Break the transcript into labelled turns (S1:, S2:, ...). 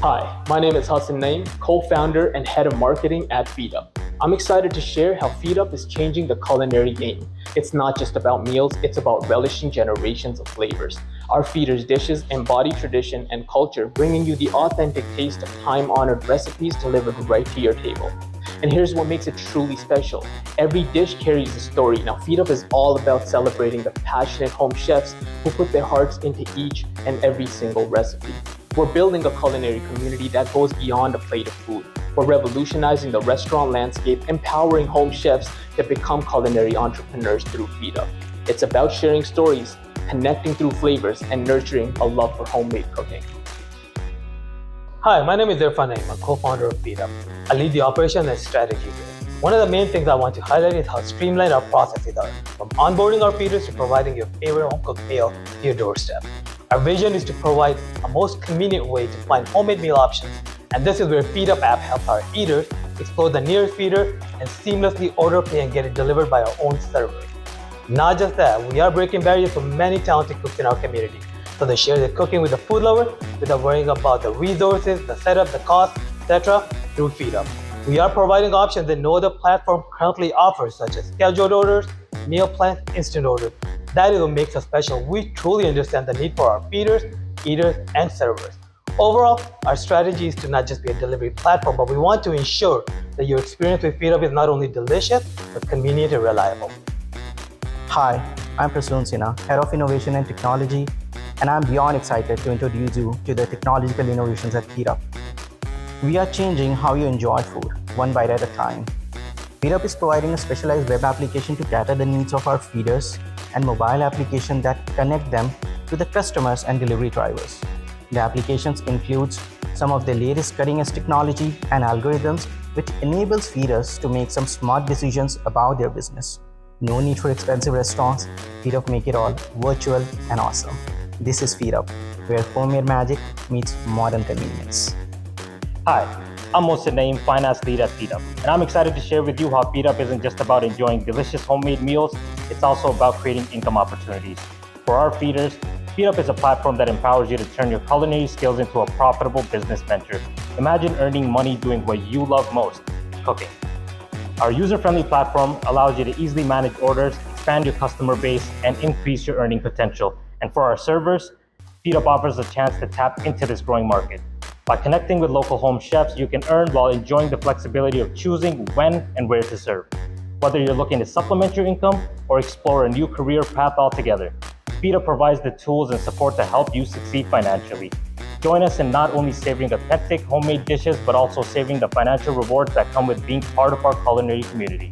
S1: Hi, my name is Hassan Naeem, co-founder and head of marketing at FeedUp. I'm excited to share how FeedUp is changing the culinary game. It's not just about meals, it's about relishing generations of flavors. Our feeders' dishes embody tradition and culture, bringing you the authentic taste of time-honored recipes delivered right to your table. And here's what makes it truly special. Every dish carries a story. Now, FeedUp is all about celebrating the passionate home chefs who put their hearts into each and every single recipe. We're building a culinary community that goes beyond a plate of food. We're revolutionizing the restaurant landscape, empowering home chefs to become culinary entrepreneurs through FeedUp. It's about sharing stories, connecting through flavors, and nurturing a love for homemade cooking.
S2: Hi, my name is Irfan Naeem, I'm co-founder of FeedUp. I lead the operations and strategy here. One of the main things I want to highlight is how streamlined our processes are, from onboarding our feeders to providing your favorite home-cooked meal to your doorstep. Our vision is to provide a most convenient way to find homemade meal options, and this is where FeedUp app helps our eaters explore the nearest feeder and seamlessly order, pay, and get it delivered by our own server. Not just that, we are breaking barriers for many talented cooks in our community, so they share their cooking with a food lover without worrying about the resources, the setup, the cost, etc. through FeedUp. We are providing options that no other platform currently offers, such as scheduled orders, meal plans, instant orders. That is what makes us special. We truly understand the need for our feeders, eaters, and servers. Overall, our strategy is to not just be a delivery platform, but we want to ensure that your experience with FeedUp is not only delicious, but convenient and reliable.
S3: Hi, I'm Prasoon Sinha, Head of Innovation and Technology, and I'm beyond excited to introduce you to the technological innovations at FeedUp. We are changing how you enjoy food, one bite at a time. FeedUp is providing a specialized web application to cater the needs of our feeders and mobile application that connect them to the customers and delivery drivers. The applications includes some of the latest cutting-edge technology and algorithms which enables feeders to make some smart decisions about their business. No need for expensive restaurants. FeedUp make it all virtual and awesome. This is FeedUp, where homemade magic meets modern convenience.
S4: Hi, I'm Mohsin Naeem, finance lead at FeedUp, and I'm excited to share with you how FeedUp isn't just about enjoying delicious homemade meals, it's also about creating income opportunities. For our feeders, FeedUp is a platform that empowers you to turn your culinary skills into a profitable business venture. Imagine earning money doing what you love most, cooking. Our user-friendly platform allows you to easily manage orders, expand your customer base, and increase your earning potential. And for our servers, FeedUp offers a chance to tap into this growing market. By connecting with local home chefs, you can earn while enjoying the flexibility of choosing when and where to serve. Whether you're looking to supplement your income or explore a new career path altogether, FeedUp provides the tools and support to help you succeed financially. Join us in not only savoring authentic homemade dishes, but also savoring the financial rewards that come with being part of our culinary community.